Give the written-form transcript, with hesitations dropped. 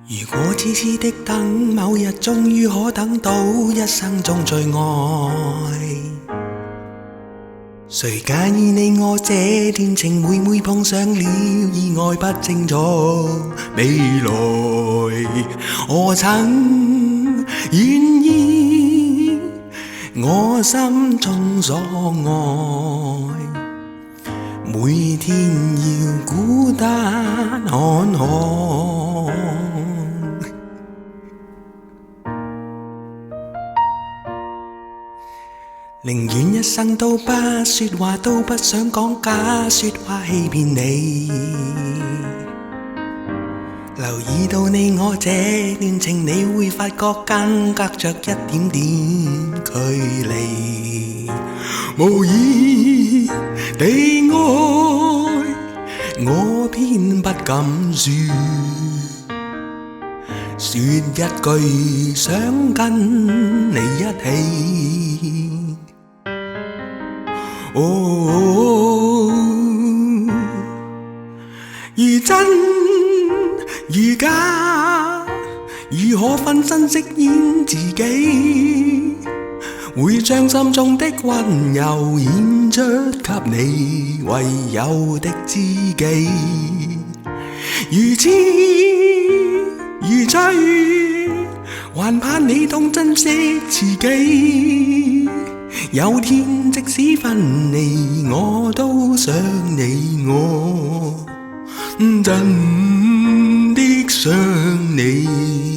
如果痴痴的等，某日終於可等到一生中最愛，誰介意你我這段情每碰上了意外不清楚未來，我曾願意我心中所愛，每天要孤單看看，寧願一生都不說話，都不想講假說話欺騙你。留意到你我這段情，你會發覺間隔着一點點距離。無意地愛，我偏不敢說一句想跟你一起。如真如假，如何分身飾演自己？會將心中的溫柔演出給你唯有的知己。如痴如醉，還盼你懂珍惜自己。有天即使分離，我都想你，我真的想你。